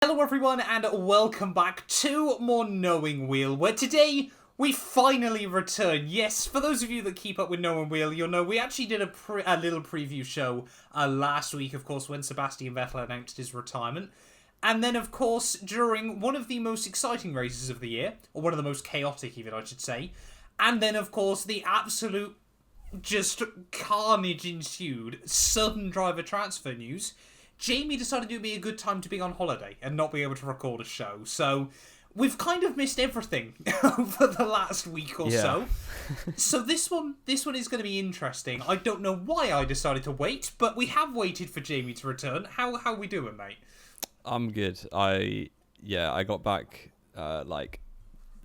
Hello everyone and welcome back to more Knowing Wheel, where today we finally return. Yes, for those of you that keep up with Knowing Wheel, you'll know we actually did a little preview show last week, of course, when Sebastian Vettel announced his retirement. And then, of course, during one of the most exciting races of the year, or one of the most chaotic even, I should say. And then, of course, the absolute just carnage ensued, sudden driver transfer news. Jamie decided it would be a good time to be on holiday and not be able to record a show. So we've kind of missed everything over the last week or so. So this one is going to be interesting. I don't know why I decided to wait, but we have waited for Jamie to return. How are we doing, mate? I'm good. I got back like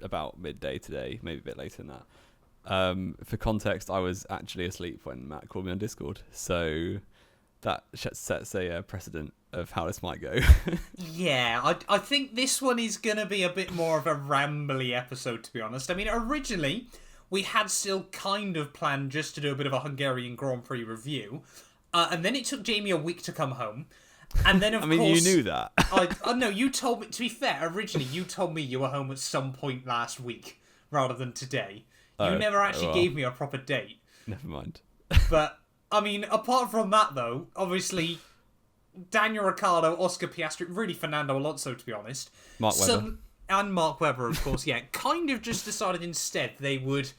about midday today, maybe a bit later than that. For context, I was actually asleep when Matt called me on Discord. So that sets a precedent of how this might go. Yeah, I think this one is going to be a bit more of a rambly episode, to be honest. I mean, originally, we had still kind of planned just to do a bit of a Hungarian Grand Prix review. And then it took Jamie a week to come home. And then, of course... you knew that. No, you told me... To be fair, originally, you told me you were home at some point last week, rather than today. You never actually gave me a proper date. Never mind. But... I mean, apart from that, though, obviously, Daniel Ricciardo, Oscar Piastri, really Fernando Alonso, to be honest. Mark Webber. And Mark Webber, of course, yeah. Kind of just decided instead they would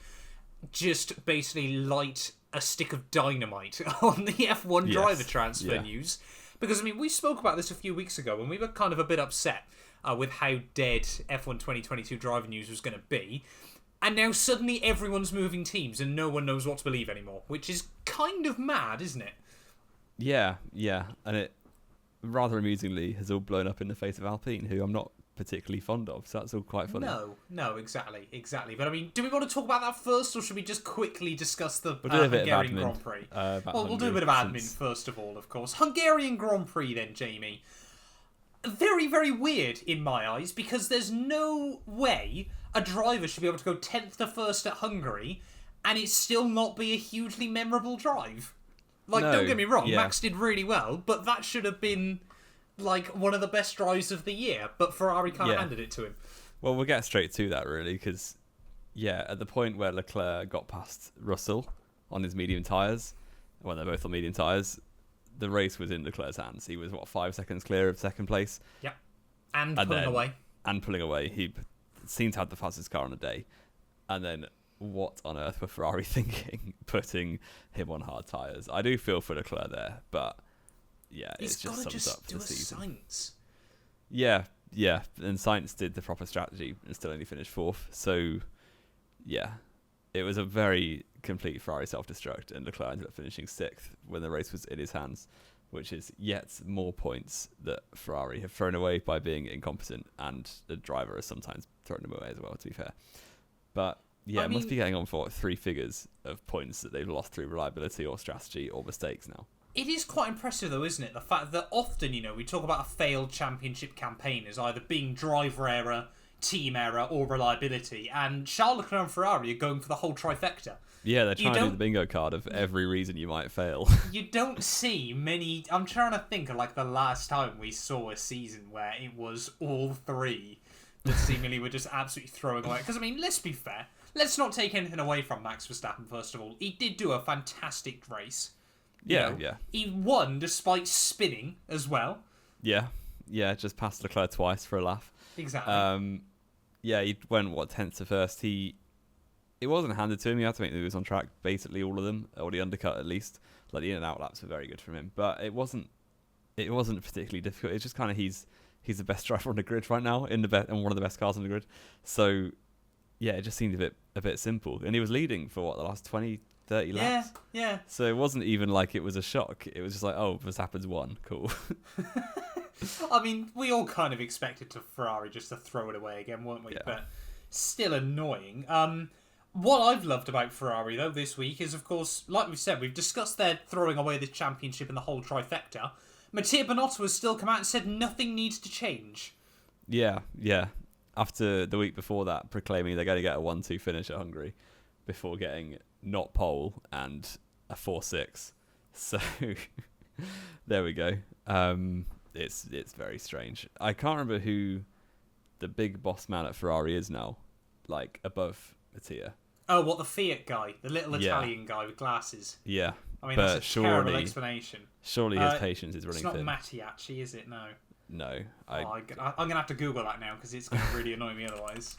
just basically light a stick of dynamite on the F1 driver transfer news. Because, I mean, we spoke about this a few weeks ago, and we were kind of a bit upset with how dead F1 2022 driver news was going to be. And now suddenly everyone's moving teams and no one knows what to believe anymore, which is kind of mad, isn't it? Yeah. And it, rather amusingly, has all blown up in the face of Alpine, who I'm not particularly fond of, so that's all quite funny. No, exactly. But I mean, do we want to talk about that first, or should we just quickly discuss the we'll do a bit Hungarian of admin, Grand Prix? we'll do a bit of admin first of all, of course. Hungarian Grand Prix then, Jamie. Very, very weird in my eyes, because there's no way a driver should be able to go 10th to 1st at Hungary and it still not be a hugely memorable drive. Like, don't get me wrong, Max did really well, but that should have been, like, one of the best drives of the year, but Ferrari kind of handed it to him. Well, we'll get straight to that, really, because, at the point where Leclerc got past Russell on his medium tyres, when they're both on medium tyres, the race was in Leclerc's hands. He was, 5 seconds clear of second place? Yeah. And pulling away. He seemed to have the fastest car on the day. And then what on earth were Ferrari thinking, putting him on hard tyres? I do feel for Leclerc there, but it just sums up the season. Sainz. Yeah. And Sainz did the proper strategy and still only finished 4th. So, it was a very complete Ferrari self-destruct, and Leclerc ended up finishing 6th when the race was in his hands, which is yet more points that Ferrari have thrown away by being incompetent, and the driver has sometimes thrown them away as well, to be fair. But it must be getting on for 3 figures of points that they've lost through reliability or strategy or mistakes now. It is quite impressive, though, isn't it? The fact that often, we talk about a failed championship campaign as either being driver error, team error, or reliability, and Charles Leclerc and Ferrari are going for the whole trifecta. Yeah, they're trying to do the bingo card of every reason you might fail. You don't see many... I'm trying to think of, the last time we saw a season where it was all 3 that seemingly were just absolutely throwing away. Because, I mean, let's be fair. Let's not take anything away from Max Verstappen, first of all. He did do a fantastic race. Yeah. He won despite spinning as well. Yeah, just passed Leclerc twice for a laugh. Exactly. He went, 10th to 1st. It wasn't handed to him. He had to make the moves on track, basically all of them, or the undercut at least. Like, the in and out laps were very good from him, but it wasn't particularly difficult. It's just kind of he's the best driver on the grid right now, and one of the best cars on the grid. So it just seemed a bit simple, and he was leading for the last 20, 30 laps. Yeah. So it wasn't even like it was a shock. It was just like, oh, Verstappen's won, cool. I mean, we all kind of expected Ferrari just to throw it away again, weren't we? Yeah. But still annoying. What I've loved about Ferrari, though, this week is, of course, like we've said, we've discussed their throwing away the championship and the whole trifecta. Mattia Binotto has still come out and said nothing needs to change. Yeah. After the week before that, proclaiming they're going to get a 1-2 finish at Hungary before getting not pole and a 4-6. So, there we go. it's very strange. I can't remember who the big boss man at Ferrari is now, like above Mattia. Oh, what, the Fiat guy, the little Italian guy with glasses? Yeah, I mean, but that's a terrible explanation. Surely his patience is running thin. It's not Mattiacci, is it? No. No. I'm going to have to Google that now because it's going to really annoy me otherwise.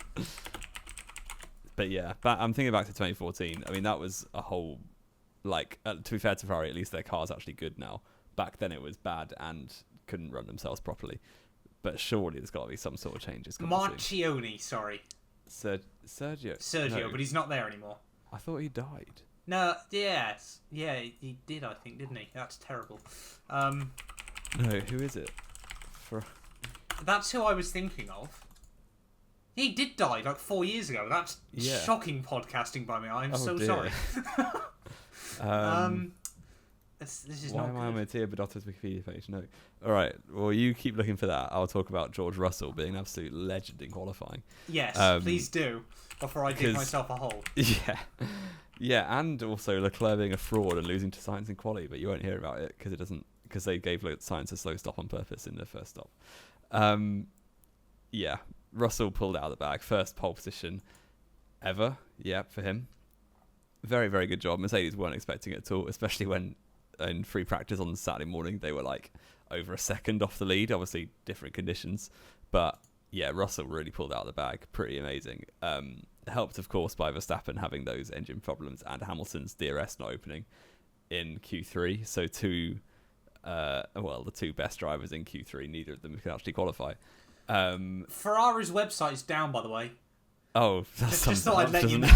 But yeah, I'm thinking back to 2014. I mean, that was a whole, like, to be fair to Ferrari, at least their car's actually good now. Back then it was bad and couldn't run themselves properly. But surely there's got to be some sort of changes. Marchione, sorry. Sergio. No. But he's not there anymore. I thought he died. No, yes. Yeah, he did, I think, didn't he? That's terrible. No, who is it? That's who I was thinking of. He did die like 4 years ago. That's shocking podcasting by me. I'm so sorry. This is why not am good. I on Mattia Binotto's Wikipedia page? No. All right. Well, you keep looking for that. I'll talk about George Russell being an absolute legend in qualifying. Yes, please do. Before I dig myself a hole. Yeah. Yeah, and also Leclerc being a fraud and losing to Sainz in quali, but you won't hear about it because they gave Sainz a slow stop on purpose in the first stop. Yeah, Russell pulled out of the bag. First pole position ever. Yeah, for him. Very, very good job. Mercedes weren't expecting it at all, especially when in free practice on Saturday morning they were like over a second off the lead. Obviously, different conditions, but yeah, Russell really pulled out of the bag. Pretty amazing. Helped, of course, by Verstappen having those engine problems and Hamilton's DRS not opening in Q3. So the two best drivers in Q3, neither of them can actually qualify. Ferrari's website is down, by the way. Oh, that's just thought I'd let you know.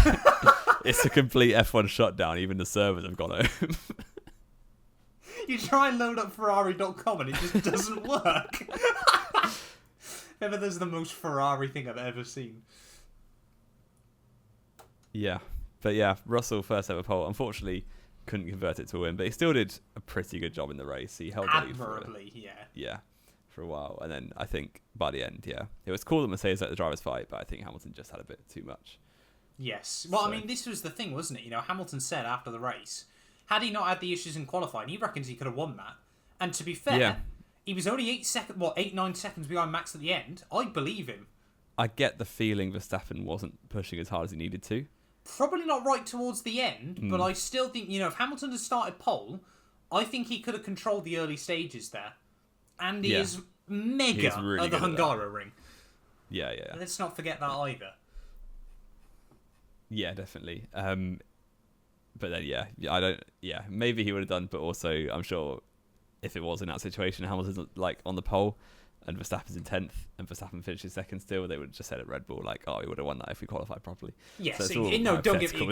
It's a complete F1 shutdown. Even the servers have gone home. You try and load up Ferrari.com and it just doesn't work. Maybe that's the most Ferrari thing I've ever seen. Yeah, but yeah, Russell first ever pole. Unfortunately, couldn't convert it to a win, but he still did a pretty good job in the race. He held admirably, for a while, and then I think by the end, it was cool that Mercedes let the drivers fight, but I think Hamilton just had a bit too much. Yes, well, I mean, this was the thing, wasn't it? You know, Hamilton said after the race, had he not had the issues in qualifying, he reckons he could have won that. And to be fair, he was only 8-9 seconds behind Max at the end. I believe him. I get the feeling Verstappen wasn't pushing as hard as he needed to. Probably not right towards the end, but I still think, you know, if Hamilton had started pole, I think he could have controlled the early stages there. And he is mega really at the Hungaroring. Yeah. Let's not forget that either. Yeah, definitely. But then, maybe he would have done, but also I'm sure if it was in that situation, Hamilton's like on the pole and Verstappen's in 10th and Verstappen finishes second still, they would have just said at Red Bull, like, oh, he would have won that if we qualified properly. Yes, so don't get me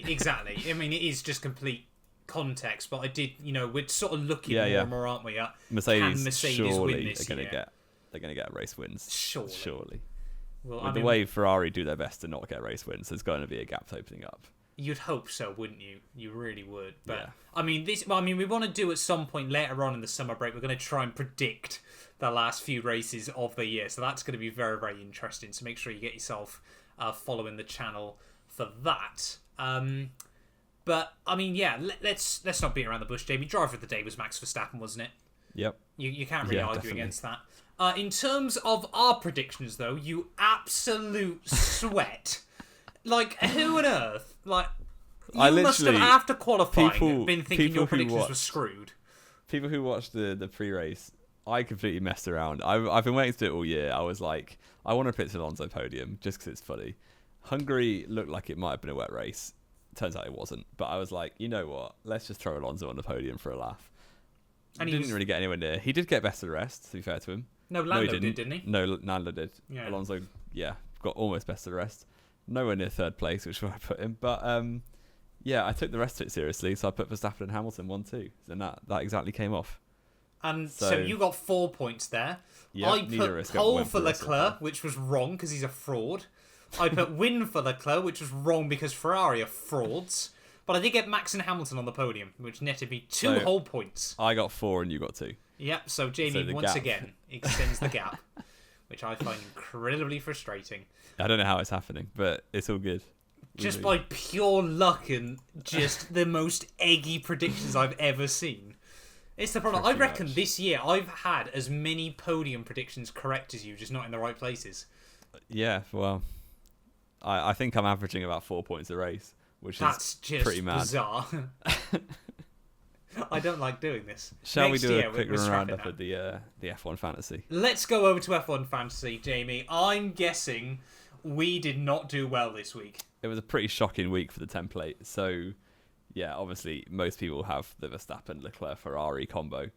exactly. I mean, it is just complete context, but I did, you know, we're sort of looking more and more, aren't we, at Mercedes surely win this are going to year? They're going to get race wins. Surely. Well, With the way Ferrari do their best to not get race wins, there's going to be a gap opening up. You'd hope so, wouldn't you? You really would. But I mean, we want to do at some point later on in the summer break. We're going to try and predict the last few races of the year, so that's going to be very, very interesting. So make sure you get yourself following the channel for that. But I mean, let's not beat around the bush, Jamie. Driver of the day was Max Verstappen, wasn't it? Yep. You can't really argue definitely against that. In terms of our predictions, though, you absolute sweat. Like, who on earth? Like, you must have, after qualifying, been thinking your predictions were screwed. People who watched the pre-race, I completely messed around. I've been waiting to do it all year. I was like, I want to predict Alonso podium just because it's funny. Hungary looked like it might have been a wet race. Turns out it wasn't. But I was like, you know what? Let's just throw Alonso on the podium for a laugh. And he didn't really get anywhere near. He did get best of the rest, to be fair to him. No, Lando didn't he? No, Lando did. Yeah. Alonso, got almost best of the rest. Nowhere near third place, which is where I put him. But, I took the rest of it seriously, so I put Verstappen and Hamilton 1-2. And that exactly came off. And so you got 4 points there. Yep, I put pole for Leclerc, which was wrong because he's a fraud. I put win for Leclerc, which was wrong because Ferrari are frauds. But I did get Max and Hamilton on the podium, which netted me 2 whole points. I got 4 and you got 2. Yep, so Jamie once again extends the gap, which I find incredibly frustrating. I don't know how it's happening, but it's all good. Just by pure luck and just the most eggy predictions I've ever seen. It's the problem. I Pretty reckon much. this year I've had as many podium predictions correct as you, just not in the right places. Yeah, well, I think I'm averaging about 4 points a race, which That's is just pretty mad. bizarre. I don't like doing this. Shall Next we do year, a quick we're scrapping roundup that. of the F1 fantasy? Let's go over to F1 Fantasy, Jamie. I'm guessing we did not do well this week. It was a pretty shocking week for the template. So, yeah, obviously most people have the Verstappen Leclerc Ferrari combo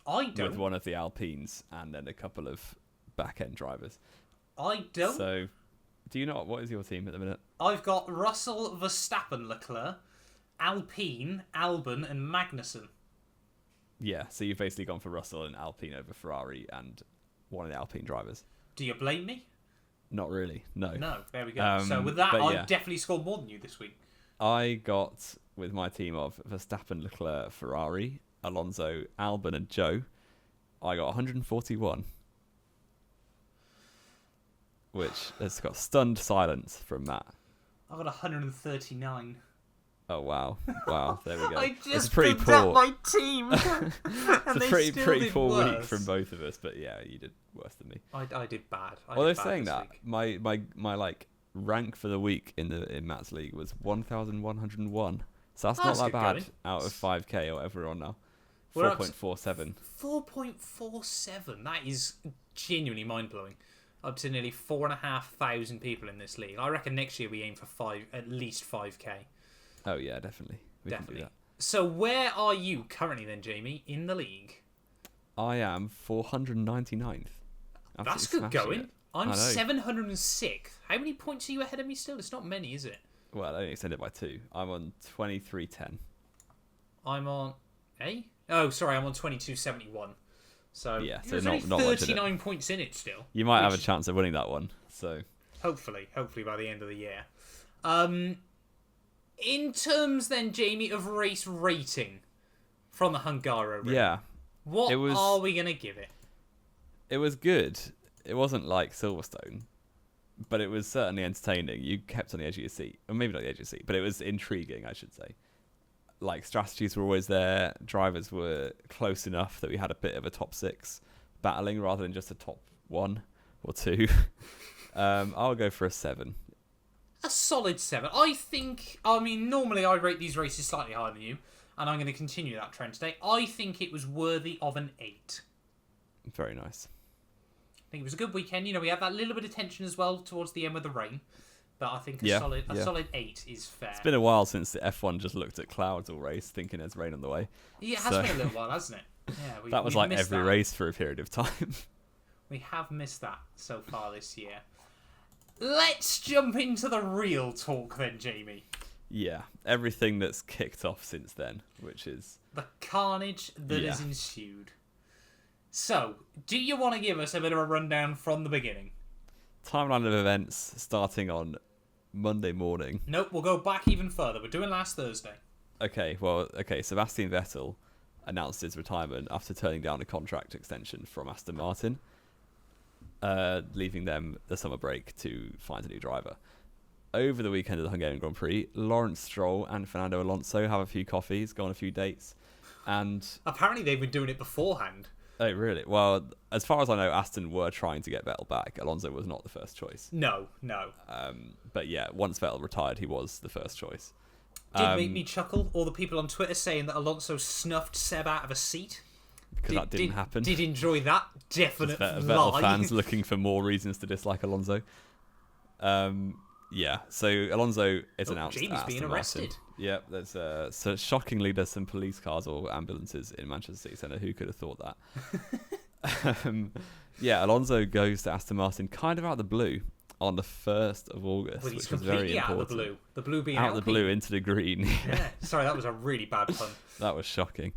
I don't. with one of the Alpines and then a couple of back end drivers. I don't. So, do you know what is your team at the minute? I've got Russell, Verstappen, Leclerc, Alpine, Albon, and Magnussen. Yeah, so you've basically gone for Russell and Alpine over Ferrari and one of the Alpine drivers. Do you blame me? Not really, no. No, there we go. So with that, but I've yeah. definitely scored more than you this week. I got, with my team of Verstappen, Leclerc, Ferrari, Alonso, Albon, and Joe, I got 141. Which has got stunned silence from Matt. I got 139. Oh, wow. Wow, there we go. I just it's pretty picked poor. up my team. It's a pretty poor week from both of us, but yeah, you did worse than me. I did bad. Although saying that, my like rank for the week in Matt's league was 1,101. So that's not that good bad going. out of 5k or whatever we're on now. We're up to 4.47. 4.47. That is genuinely mind blowing. Up to nearly 4,500 people in this league. I reckon next year we aim for at least 5k. Oh yeah, definitely. We can Definitely. do that. So where are you currently then, Jamie, in the league? I am 499th. That's Absolutely good smashing going. it. I'm I know. 706th. How many points are you ahead of me still? It's not many, is it? Well, I only extended it by 2. I'm on 2310. I'm on... Oh, sorry, I'm on 2271. So, Yeah, so there's not only much in it. 39 points in it still. You might have a which- chance of winning that one. So Hopefully by the end of the year. In terms then, Jamie, of race rating from the Hungaro Ring, yeah, what it was- are we going to give it? it was good. It wasn't like Silverstone, but it was certainly entertaining. You kept on the edge of your seat, or maybe not the edge of your seat, but it was intriguing, I should say. Like strategies were always there. Drivers were close enough that we had a bit of a top 6 battling rather than just a top 1 or 2. I'll go for a 7. A solid 7. I mean, normally I rate these races slightly higher than you, and I'm going to continue that trend today. I think it was worthy of an 8. Very nice. I think it was a good weekend. You know, we had that little bit of tension as well towards the end with the rain, but I think a Yeah, solid yeah. 8 is fair. It's been a while since the F1 just looked at clouds all race, thinking there's rain on the way. Yeah, it has so- been a little while, hasn't it? Yeah, That was we've like missed every that. race for a period of time. We have missed that so far this year. Let's jump into the real talk then, Jamie. Yeah, everything that's kicked off since then, which is... The carnage that Yeah. has ensued. So, do you want to give us a bit of a rundown from the beginning? Timeline of events starting on Monday morning. Nope, we'll go back even further. We're doing last Thursday. Okay, Sebastian Vettel announced his retirement after turning down a contract extension from Aston Martin, leaving them the summer break to find a new driver. Over the weekend of the Hungarian Grand Prix, Lawrence Stroll and Fernando Alonso have a few coffees, go on a few dates, and... Apparently they've been doing it beforehand. Oh, really? Well, as far as I know, Aston were trying to get Vettel back. Alonso was not the first choice. No. But yeah, once Vettel retired, he was the first choice. Did make me chuckle. All the people on Twitter saying that Alonso snuffed Seb out of a seat. Because that didn't happen. Did enjoy that. Definite Vettel lie. fans looking for more reasons to dislike Alonso. Yeah, so Alonso is announced Jamie's at Aston being Martin. arrested. Yep, so shockingly there's some police cars or ambulances in Manchester City Centre. Who could have thought that? Yeah, Alonso goes to Aston Martin kind of out of the blue on the 1st of August, Well, he's which is very completely out important. of the blue. The blue being Out of the Alpine. blue into the green. Yeah. Sorry, that was a really bad pun. That was shocking.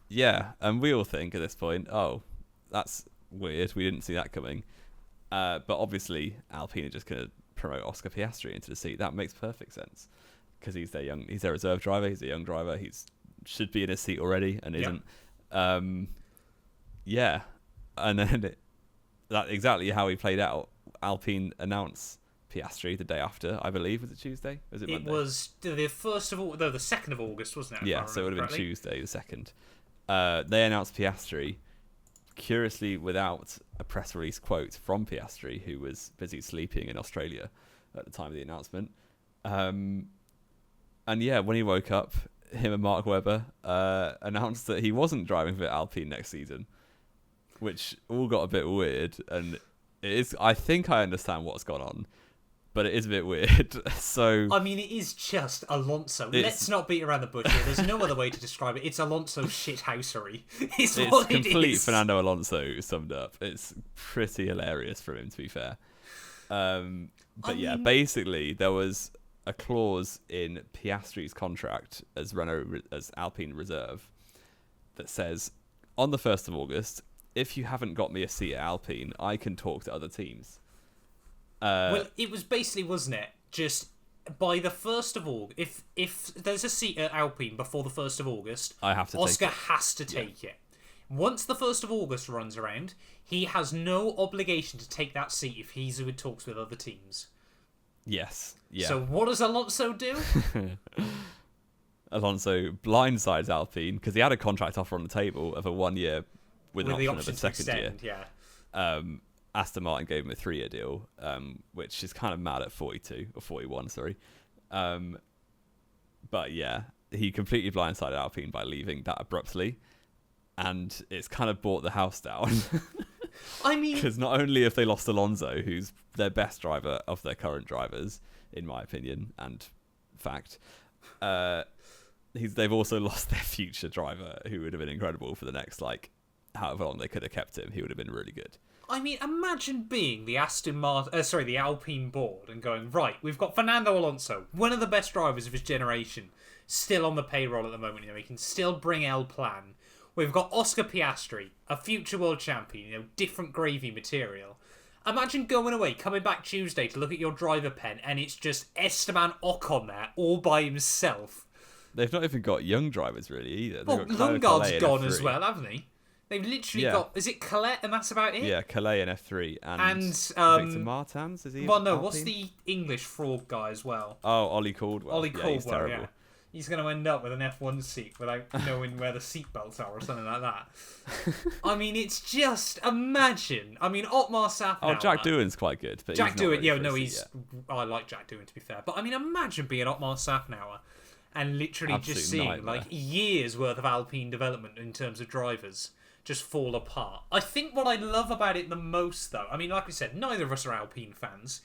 Yeah, and we all think at this point, oh, that's weird. We didn't see that coming. But obviously, Alpine are just going to promote Oscar Piastri into the seat. That makes perfect sense because he's their reserve driver. He's a young driver. Should be in his seat already and isn't. Yeah, and then that's exactly how he played out. Alpine announced Piastri the day after, I believe. Was it Tuesday? Was it Monday? It was the 1st of August, no, the 2nd of August, wasn't it? if I Yeah, so it would remember have been correctly? Tuesday the 2nd. they announced Piastri, curiously without a press release quote from Piastri, who was busy sleeping in Australia at the time of the announcement. And yeah, when he woke up, him and Mark Webber announced that he wasn't driving for Alpine next season, which all got a bit weird. And it is, I think I understand what's gone on, but it is a bit weird. So I mean, it is just Alonso. Let's not beat around the bush here. There's no other way to describe it. It's Alonso shithousery. It's what it complete is. Fernando Alonso summed up. It's pretty hilarious from him, to be fair. But yeah, basically there was a clause in Piastri's contract as Alpine reserve that says, on the 1st of August, if you haven't got me a seat at Alpine, I can talk to other teams. Well, it was basically, wasn't it? Just by the 1st of August, if there's a seat at Alpine before the 1st of August, I have to Oscar take it. has to take it. Once the 1st of August runs around, he has no obligation to take that seat if he's in talks with other teams. Yes. Yeah. So what does Alonso do? Alonso blindsides Alpine because he had a contract offer on the table of a 1 year with an option of a to second extend, year. Yeah. Aston Martin gave him a 3-year deal, which is kind of mad at 42 or 41, sorry. But yeah, he completely blindsided Alpine by leaving that abruptly, and it's kind of brought the house down. I mean, because not only have they lost Alonso, who's their best driver of their current drivers, in my opinion, and fact, they've also lost their future driver, who would have been incredible for the next, like, however long they could have kept him. He would have been really good. I mean, imagine being the the Alpine board and going, right, we've got Fernando Alonso, one of the best drivers of his generation, still on the payroll at the moment. You know, he can still bring El Plan. We've got Oscar Piastri, a future world champion, you know, different gravy material. Imagine going away, coming back Tuesday to look at your driver pen, and it's just Esteban Ocon there, all by himself. They've not even got young drivers, really, either. Well, Lundgaard's gone as well, haven't he? They've literally got... Is it Colette, and that's about it? Yeah, Calais in F3. And Victor Martins, is he? Well, no, Alpine? what's the English fraud guy as well? Oh, Ollie Caldwell. Ollie Caldwell, he's terrible. yeah. He's going to end up with an F1 seat without knowing where the seatbelts are or something like that. I mean, it's just... Imagine. I mean, Otmar Safnauer... Oh, Jack Doohan's quite good. But Jack he's not Doohan, yeah, no, he's... I like Jack Doohan, to be fair. But, I mean, imagine being Otmar Safnauer and literally Absolute just seeing, nightmare. like, years' worth of Alpine development in terms of drivers just fall apart. I think what I love about it the most, though... I mean, like I said, neither of us are Alpine fans.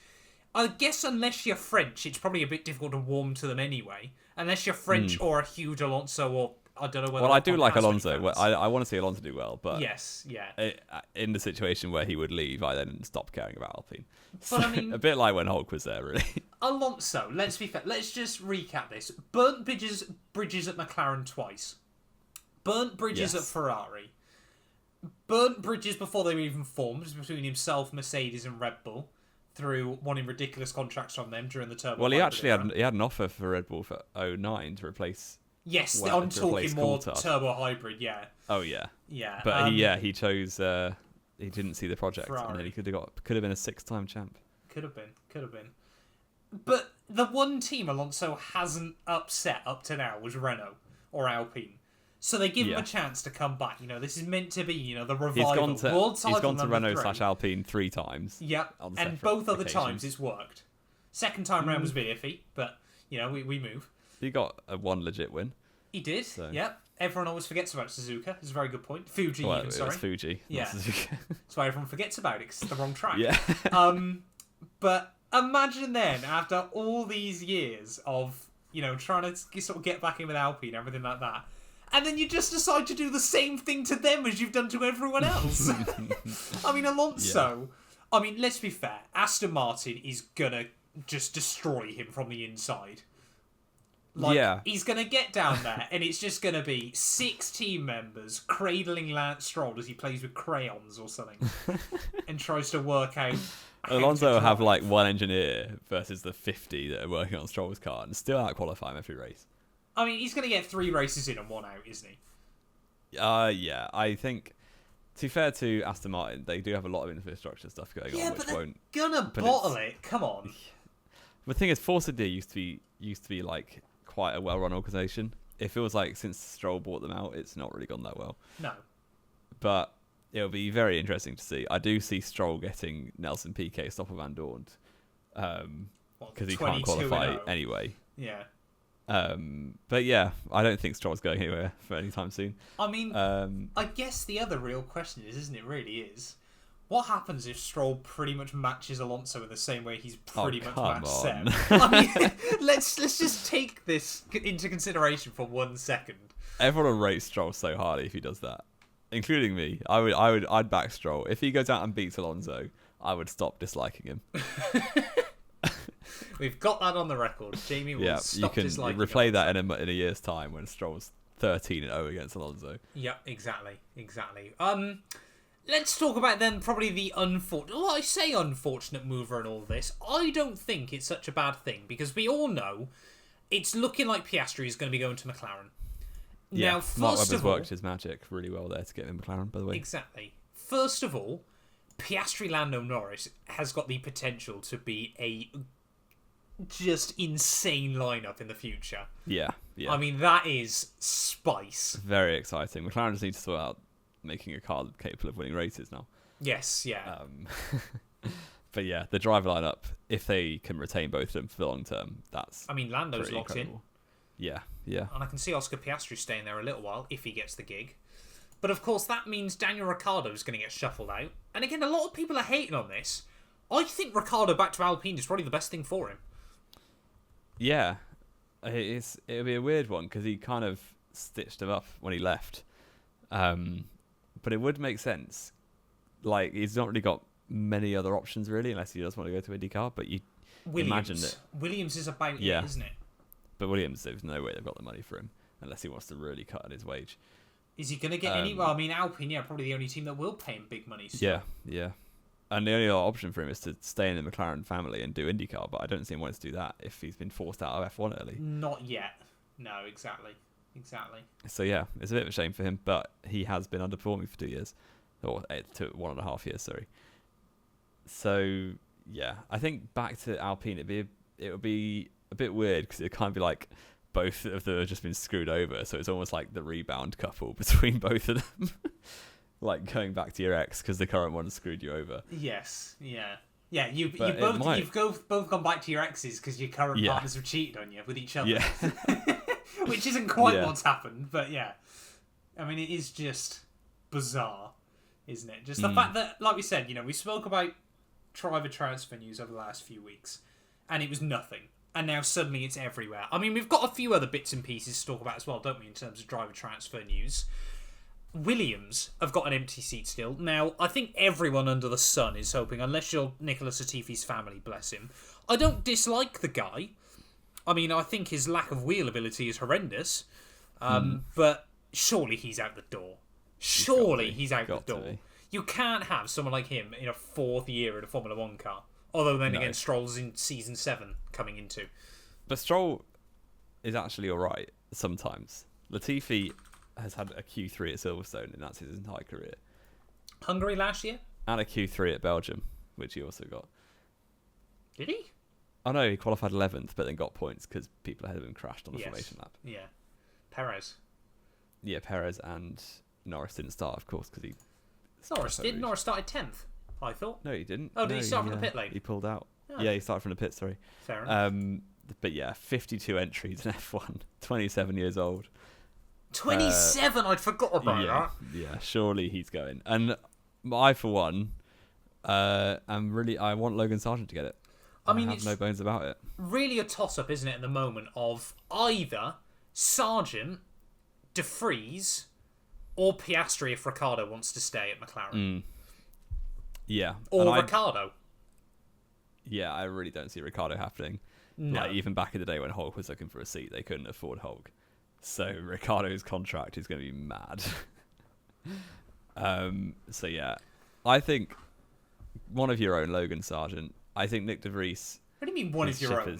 I guess unless you're French, it's probably a bit difficult to warm to them anyway. Unless you're French or a huge Alonso, or I don't know whether... Well, I do like Alonso. Well, I want to see Alonso do well, but... Yes, yeah. In the situation where he would leave, I then stopped caring about Alpine. But, So, I mean... a bit like when Hulk was there, really. Alonso, let's be fair. Let's just recap this. Burnt bridges at McLaren twice. Burnt bridges at Ferrari. Burnt bridges before they were even formed between himself, Mercedes and Red Bull, through wanting ridiculous contracts from them during the turbo. Well, he actually had an offer for Red Bull for 09 to replace... Yes, well, I'm talking more Coulthard. turbo hybrid, yeah. Oh, yeah. Yeah. But he chose... he didn't see the project, Ferrari. and then he could have been a 6-time champ. Could have been. But the one team Alonso hasn't upset up to now was Renault or Alpine. So they give him a chance to come back. You know, this is meant to be, you know, the revival. He's gone to Renault/Alpine 3 times. Yep, and both other times it's worked. Second time round was a bit iffy, but, you know, we move. He got one legit win. He did, yep. Everyone always forgets about Suzuka. It's a very good point. Fuji, well, even, sorry. It was Fuji, yeah. That's why everyone forgets about it, because it's the wrong track. Yeah. But imagine then, after all these years of, you know, trying to sort of get back in with Alpine and everything like that, and then you just decide to do the same thing to them as you've done to everyone else. I mean, Alonso... Yeah. I mean, let's be fair. Aston Martin is going to just destroy him from the inside. Like, he's going to get down there, and it's just going to be 6 team members cradling Lance Stroll as he plays with crayons or something, and tries to work out... Alonso will have, like, 1 engineer versus the 50 that are working on Stroll's car, and still out-qualify him every race. I mean, he's going to get 3 races in and 1 out, isn't he? Yeah. I think, to be fair to Aston Martin, they do have a lot of infrastructure stuff going on, which won't... Yeah, but they're going to bottle it. Come on. The thing is, Force India used to be like quite a well-run organisation. it feels like since Stroll bought them out, it's not really gone that well. No. But it'll be very interesting to see. I do see Stroll getting Nelson Piquet Stoffel Van Dorn, because he can't qualify anyway. Yeah. But yeah, I don't think Stroll's going anywhere for any time soon. I mean, I guess the other real question is, isn't it? Really is. What happens if Stroll pretty much matches Alonso in the same way he's pretty much matched Seb? I mean, let's just take this into consideration for 1 second. Everyone will rate Stroll so hard if he does that, including me. I'd back Stroll if he goes out and beats Alonso. I would stop disliking him. We've got that on the record. Jamie will stop disliking him. You can replay that in a year's time when Stroll's 13-0 against Alonso. Yeah, exactly. Let's talk about then probably the unfortunate mover in all this. I don't think it's such a bad thing because we all know it's looking like Piastri is going to be going to McLaren. Yeah, now, first Mark Webber's of all, worked his magic really well there to get him McLaren, by the way. Exactly. First of all, Piastri Lando Norris has got the potential to be a just insane lineup in the future. Yeah. I mean, that is spice. Very exciting. McLaren just need to sort out making a car capable of winning races now. Yes, yeah. But yeah, the driver lineup, if they can retain both of them for the long term, that's Lando's locked incredible. in. Yeah. And I can see Oscar Piastri staying there a little while if he gets the gig. But of course, that means Daniel Ricciardo is going to get shuffled out. And again, a lot of people are hating on this. I think Ricciardo back to Alpine is probably the best thing for him. Yeah. It'll be a weird one because he kind of stitched him up when he left. But it would make sense. Like, he's not really got many other options, really, unless he does want to go to IndyCar. But you imagine that... Williams is about it, isn't it? But Williams, there's no way they've got the money for him, unless he wants to really cut his wage. Is he going to get any... Well, I mean, Alpine, probably the only team that will pay him big money. So. Yeah. And the only other option for him is to stay in the McLaren family and do IndyCar, but I don't see him wanting to do that if he's been forced out of F1 early. Not yet. No, exactly. So yeah, it's a bit of a shame for him, but he has been underperforming for 2 years, or 1.5 years, sorry. So yeah, I think back to Alpine, it would be a bit weird because it'd kind of be like both of them have just been screwed over, so it's almost like the rebound couple between both of them, like going back to your ex because the current one screwed you over. Yes, yeah. Yeah, you've both gone back to your exes because your current partners have cheated on you with each other. Yeah. Which isn't quite what's happened, but yeah. I mean, it is just bizarre, isn't it? Just the fact that, like we said, we spoke about driver transfer news over the last few weeks, and it was nothing. And now suddenly it's everywhere. I mean, we've got a few other bits and pieces to talk about as well, don't we, in terms of driver transfer news. Williams have got an empty seat still. Now, I think everyone under the sun is hoping, unless you're Nicolas Latifi's family, bless him. I don't dislike the guy. I mean, I think his lack of wheel ability is horrendous. But surely he's out the door. He's out the door. You can't have someone like him in a 4th year in a Formula 1 car. Although then again, Stroll's in season 7 coming into. But Stroll is actually alright sometimes. Latifi has had a Q3 at Silverstone, and that's his entire career. Hungary last year? And a Q3 at Belgium, which he also got. Did he? Oh no, he qualified 11th, but then got points because people ahead of him crashed on the formation lap. Yeah. Perez. Yeah, Perez and Norris didn't start, of course, because he... Norris started 10th, I thought. No, he didn't. Oh, did he start from the pit lane? He pulled out. Oh. Yeah, he started from the pit, sorry. Fair enough. But yeah, 52 entries in F1, 27 years old. 27? I'd forgot about that. Yeah, surely he's going. And I, for one, I want Logan Sargent to get it. I mean, have no bones about it. Really a toss-up, isn't it, at the moment, of either Sargent, De Vries, or Piastri if Ricciardo wants to stay at McLaren. Yeah. Or Ricciardo. Yeah, I really don't see Ricciardo happening. No. Like, even back in the day when Hulk was looking for a seat, they couldn't afford Hulk. So Ricciardo's contract is going to be mad. So yeah, I think one of your own, Logan Sargent. I think Nick De Vries. What do you mean one of your own?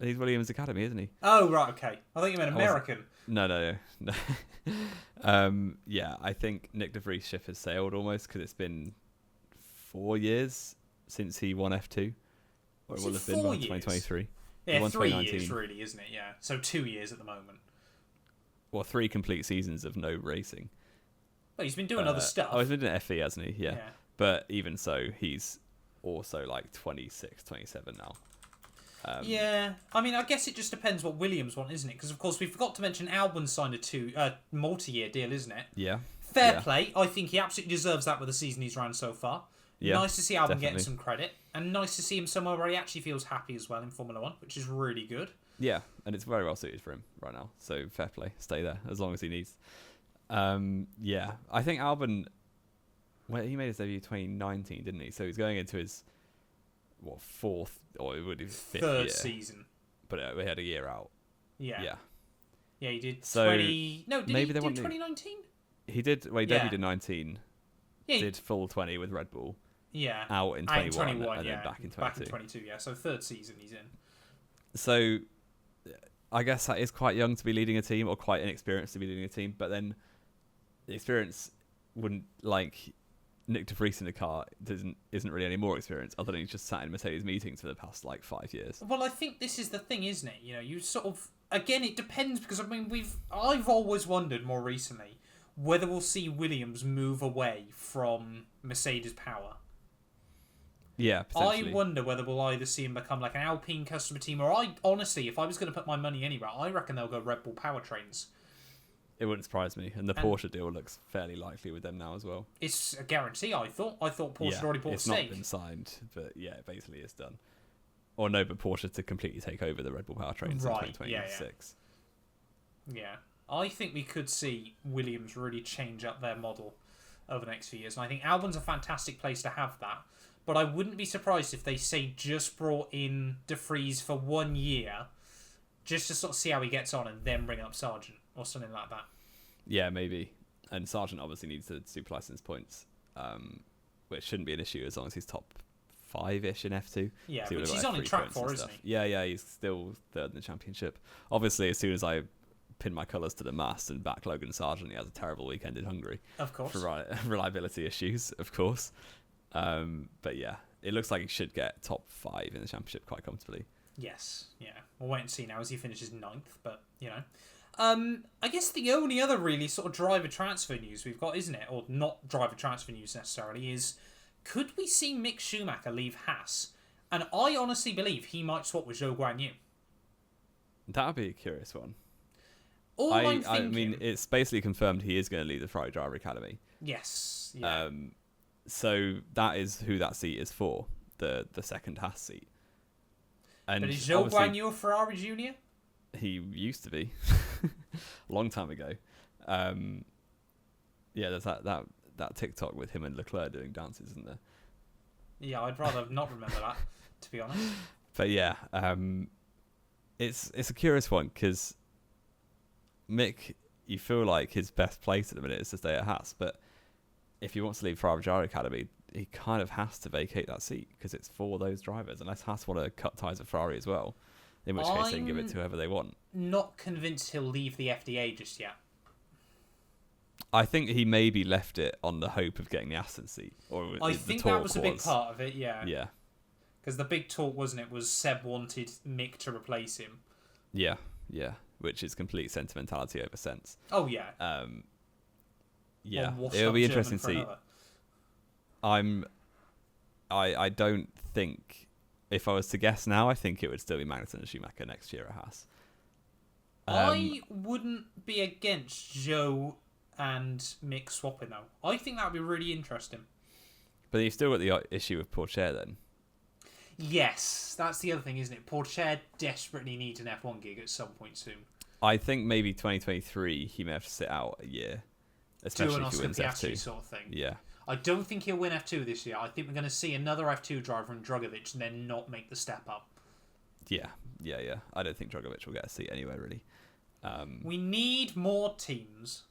He's Williams Academy, isn't he? Oh, right, okay. I thought you meant American. No. Yeah, I think Nick De Vries' ship has sailed almost because it's been 4 years since he won F2. Or it will have been 2023. Yeah, 3 years really, isn't it? Yeah, so 2 years at the moment. 3 complete seasons of no racing. Well, he's been doing other stuff. Oh, he's been doing FE, hasn't he? Yeah. But even so, he's also like 26, 27 now. Yeah, I mean, I guess it just depends what Williams want, isn't it? Because, of course, we forgot to mention Albon signed a multi-year deal, isn't it? Yeah. Fair play. I think he absolutely deserves that with the season he's ran so far. Yeah, nice to see Albon definitely getting some credit. And nice to see him somewhere where he actually feels happy as well in Formula 1, which is really good. Yeah, and it's very well suited for him right now. So fair play. Stay there as long as he needs. Yeah, I think Albon, well, he made his debut 2019, didn't he? So he's going into his, fourth, or it would be fifth Third year. season. But we had a year out. Yeah. Yeah. Yeah, he did So 20... No, did maybe he they do want 2019? He did, well, he debuted in 19, Yeah. did full 20 with Red Bull, Yeah. out in 21, 21 and yeah. then back in 22. Back in 22, yeah. So third season he's in. So I guess that is quite young to be leading a team, or quite inexperienced to be leading a team, but then the experience wouldn't, like, Nick de Vries in the car isn't really any more experience, other than he's just sat in Mercedes meetings for the past, 5 years. Well, I think this is the thing, isn't it? You know, you sort of... Again, it depends, because, I mean, I've always wondered more recently whether we'll see Williams move away from Mercedes power. Yeah, potentially. I wonder whether we'll either see him become like an Alpine customer team, or honestly, if I was going to put my money anywhere, I reckon they'll go Red Bull powertrains. It wouldn't surprise me, and the Porsche deal looks fairly likely with them now as well. It's a guarantee, I thought. Porsche had already bought a stake. It's not been signed, but yeah, basically it's done. Or no, but Porsche to completely take over the Red Bull powertrains in 2026. Yeah. I think we could see Williams really change up their model over the next few years, and I think Albon's a fantastic place to have that. But I wouldn't be surprised if they say just brought in de Vries for 1 year, just to sort of see how he gets on, and then bring up Sargent or something like that. Yeah, maybe. And Sargent obviously needs the super license points, which shouldn't be an issue as long as he's top 5-ish in F2. Yeah, so which he's on in track for, isn't he? Yeah, he's still third in the championship. Obviously, as soon as I pin my colours to the mast and back Logan Sargent, he has a terrible weekend in Hungary. Of course. For reliability issues, of course. But yeah, it looks like he should get top 5 in the championship quite comfortably. Yes, yeah. We'll wait and see now as he finishes 9th, but, you know. I guess the only other really sort of driver transfer news we've got, isn't it, or not driver transfer news necessarily, is could we see Mick Schumacher leave Haas? And I honestly believe he might swap with Zhou Guanyu. That would be a curious one. I mean, it's basically confirmed he is going to leave the Ferrari Driver Academy. Yes. Yeah. So that is who that seat is for, the second Haas seat. And but is Zhou Guanyu a Ferrari Junior? He used to be, a long time ago. Yeah, there's that TikTok with him and Leclerc doing dances, isn't there? Yeah, I'd rather not remember that, to be honest. But yeah, it's a curious one because Mick, you feel like his best place at the minute is to stay at Haas, but if he wants to leave Ferrari Driver Academy, he kind of has to vacate that seat because it's for those drivers, unless Haas want to cut ties with Ferrari as well, in which case they can give it to whoever they want. Not convinced he'll leave the FDA just yet. I think he maybe left it on the hope of getting the Aston seat. Or I think that was a big part of it, yeah. Yeah. Because the big talk, wasn't it, was Seb wanted Mick to replace him. Yeah, which is complete sentimentality over sense. Oh, yeah. Yeah, it'll be interesting to see. I don't think, if I was to guess now, I think it would still be Magnussen and Schumacher next year at Haas. I wouldn't be against Zhou and Mick swapping, though. I think that would be really interesting. But you've still got the issue with Pourchaire then. Yes, that's the other thing, isn't it? Pourchaire desperately needs an F1 gig at some point soon. I think maybe 2023 he may have to sit out a year, especially if he wins Piastri F2. Sort of thing. Yeah. I don't think he'll win F2 this year. I think we're going to see another F2 driver in Drugovich and then not make the step up. Yeah. I don't think Drugovich will get a seat anyway, really. We need more teams.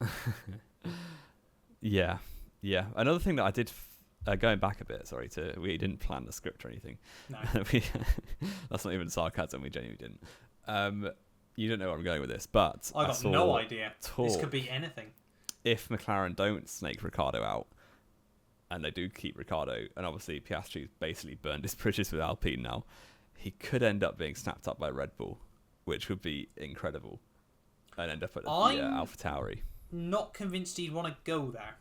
Yeah. Another thing that I did, going back a bit, we didn't plan the script or anything. No. That's not even sarcasm, we genuinely didn't. You don't know where I'm going with this, but I got no idea. This could be anything. If McLaren don't snake Ricciardo out, and they do keep Ricciardo, and obviously Piastri's basically burned his bridges with Alpine now, he could end up being snapped up by Red Bull, which would be incredible. and end up at the I'm AlphaTauri. not convinced he'd want to go there.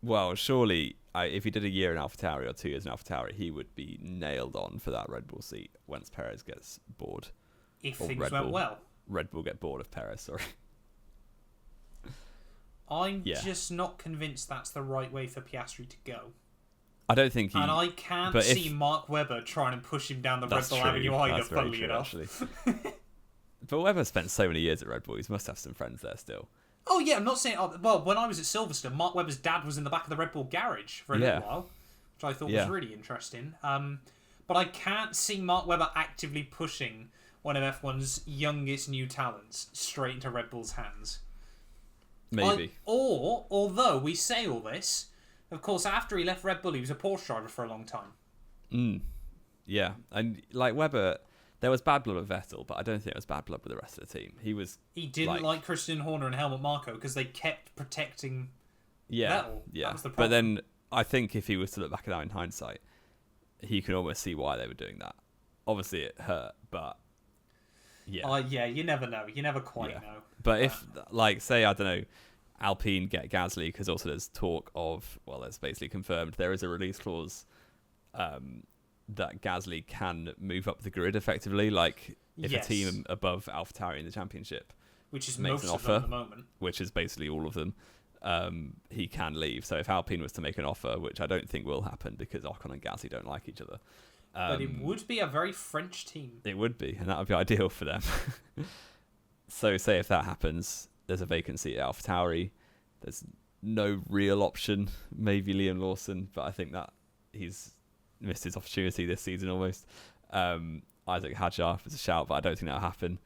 Well, surely, if he did a year in AlphaTauri or 2 years in AlphaTauri, he would be nailed on for that Red Bull seat once Perez gets bored. If Or things Red went Bull. well. Red Bull get bored of Perez, sorry. I'm just not convinced that's the right way for Piastri to go. I don't think he... And I can't see Mark Webber trying to push him down the Red Bull Avenue either, funnily enough. But Webber spent so many years at Red Bull, he must have some friends there still. Oh, yeah, I'm not saying... well, when I was at Silverstone, Mark Webber's dad was in the back of the Red Bull garage for a little while, which I thought was really interesting. But I can't see Mark Webber actively pushing one of F1's youngest new talents straight into Red Bull's hands. Maybe. Although we say all this, of course, after he left Red Bull, he was a Porsche driver for a long time. Yeah, and like Webber, there was bad blood with Vettel, but I don't think it was bad blood with the rest of the team. He didn't like Christian Horner and Helmut Marko because they kept protecting Vettel. Yeah, that was the but problem. then I think if he was to look back at that in hindsight, he can almost see why they were doing that. Obviously, it hurt, but you never know. You never quite know. But if, like, say, I don't know, Alpine get Gasly, because also there's talk of, well, it's basically confirmed, there is a release clause that Gasly can move up the grid effectively. Like, if a team above AlphaTauri in the championship which is makes most an of offer, them at the moment, which is basically all of them, he can leave. So if Alpine was to make an offer, which I don't think will happen because Ocon and Gasly don't like each other. But it would be a very French team. It would be, and that would be ideal for them. So say if that happens, there's a vacancy at AlphaTauri. There's no real option, maybe Liam Lawson, but I think that he's missed his opportunity this season almost. Isaac Hadjar is a shout, but I don't think that'll happen.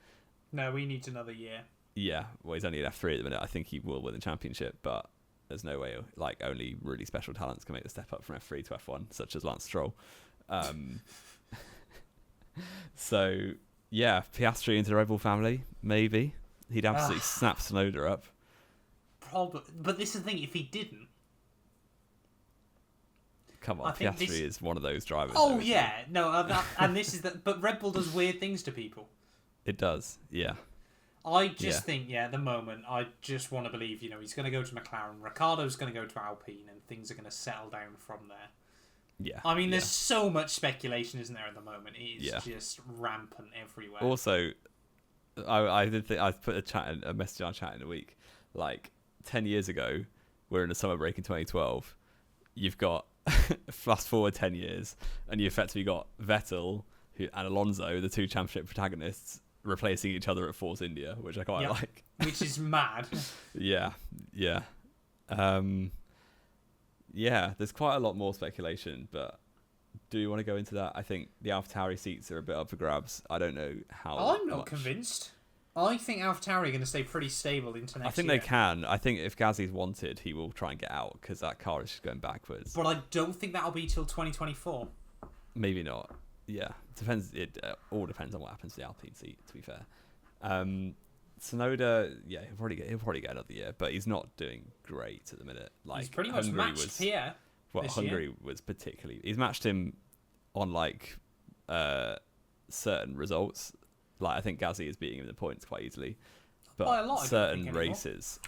No, we need another year. Yeah, well, he's only at F3 at the minute. I think he will win the championship, but there's no way, like, only really special talents can make the step up from F3 to F1, such as Lance Stroll. So, yeah, Piastri into the Red Bull family, maybe. He'd absolutely snap Tsunoda up. Probably, but this is the thing, if he didn't... Come on, Piastri is one of those drivers. Oh, yeah. No, and this is but Red Bull does weird things to people. It does, yeah. I just think, at the moment, I just want to believe, he's going to go to McLaren. Ricciardo's going to go to Alpine, and things are going to settle down from there. Yeah. I mean, there's so much speculation, isn't there, at the moment? It is just rampant everywhere. Also, I put a message on chat in a week. Like, 10 years ago, we're in the summer break in 2012. You've got, fast forward 10 years, and you effectively got Vettel and Alonso, the two championship protagonists, replacing each other at Force India, which I quite like. Which is mad. Yeah. There's quite a lot more speculation, but do you want to go into that? I think the AlphaTauri seats are a bit up for grabs. I don't know how I'm not convinced. I think AlphaTauri are going to stay pretty stable into next year. I think they can. I think if Gasly's wanted, he will try and get out because that car is just going backwards. But I don't think that'll be till 2024. Maybe not. Yeah, depends. It all depends on what happens to the Alpine seat. To be fair, Tsunoda, he'll probably get another year, but he's not doing great at the minute. Like, he's pretty much matched Pierre. Well, Hungary was particularly. He's matched him on like certain results. Like, I think Gasly is beating him in the points quite easily, but by a lot, certain races,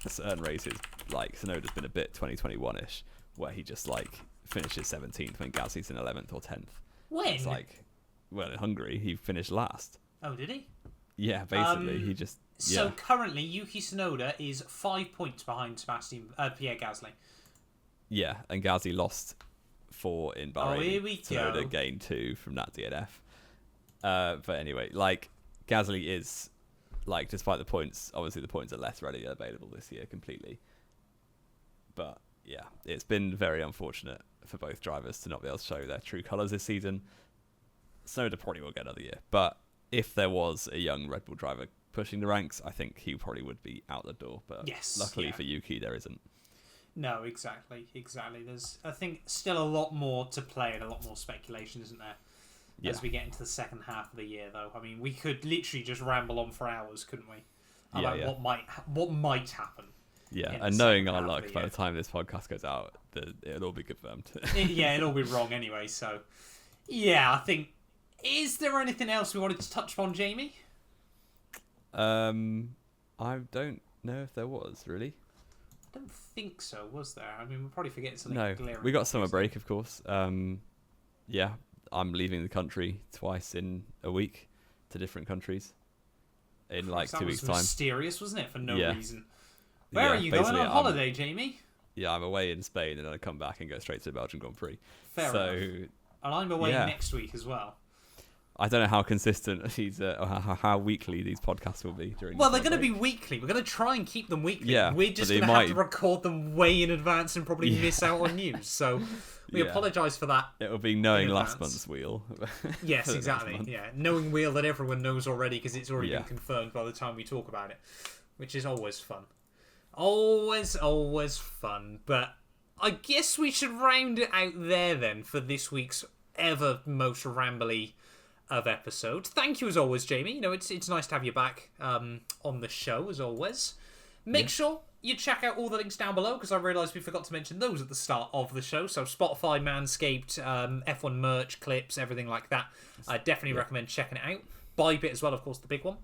like Tsunoda's been a bit 2021-ish, where he just like finishes 17th when Gasly's in 11th or 10th. When? It's like, well, in Hungary he finished last. Oh, did he? Yeah, basically he just. So currently, Yuki Tsunoda is 5 points behind Pierre Gasly. Yeah, and Gasly lost 4 in Bahrain. Oh, here we Tsunoda go. gained 2 from that DNF. But anyway, like, Gasly is, like, despite the points, obviously the points are less readily available this year completely. But yeah, it's been very unfortunate for both drivers to not be able to show their true colours this season. Tsunoda probably will get another year, but if there was a young Red Bull driver pushing the ranks, I think he probably would be out the door. But luckily for Yuki, there isn't. No, exactly. There's, I think, still a lot more to play and a lot more speculation, isn't there? As we get into the second half of the year, though. I mean, we could literally just ramble on for hours, couldn't we? About what might happen. Yeah, and knowing our luck, by the time this podcast goes out, it'll all be confirmed. It'll all be wrong anyway, so... Yeah, I think... Is there anything else we wanted to touch on, Jamie? I don't know if there was, really. I don't think so, was there? I mean, we're probably forgetting something No, glaring. we got summer break, of course. Yeah, I'm leaving the country twice in a week to different countries in like 2 weeks' time. Mysterious, wasn't it? For no reason. Where Yeah, are you going basically, on holiday, Jamie? Yeah, I'm away in Spain, and then I come back and go straight to the Belgian Grand Prix. Fair enough. And I'm away next week as well. I don't know how consistent these, or how weekly these podcasts will be during. Well, they're going to be weekly. We're going to try and keep them weekly. Yeah, we're just going to have to record them way in advance and probably miss out on news. So we apologise for that. It will be knowing last month's wheel. Yes, exactly. Yeah, knowing wheel that everyone knows already because it's already been confirmed by the time we talk about it, which is always fun. Always fun. But I guess we should round it out there then for this week's ever most rambly of episode. Thank you as always, Jamie. You know, it's nice to have you back on the show as always. Make sure you check out all the links down below because I realised we forgot to mention those at the start of the show. So Spotify, Manscaped, F1 merch, clips, everything like that. I definitely recommend checking it out. Bybit as well, of course, the big one.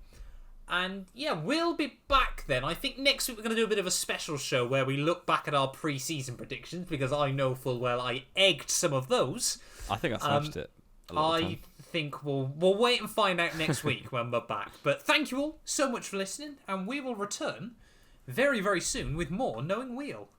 And yeah, we'll be back then. I think next week we're going to do a bit of a special show where we look back at our pre-season predictions because I know full well I egged some of those. I think I smashed it. I think we'll wait and find out next week when we're back. But thank you all so much for listening, and we will return very, very soon with more Knowing Wheel.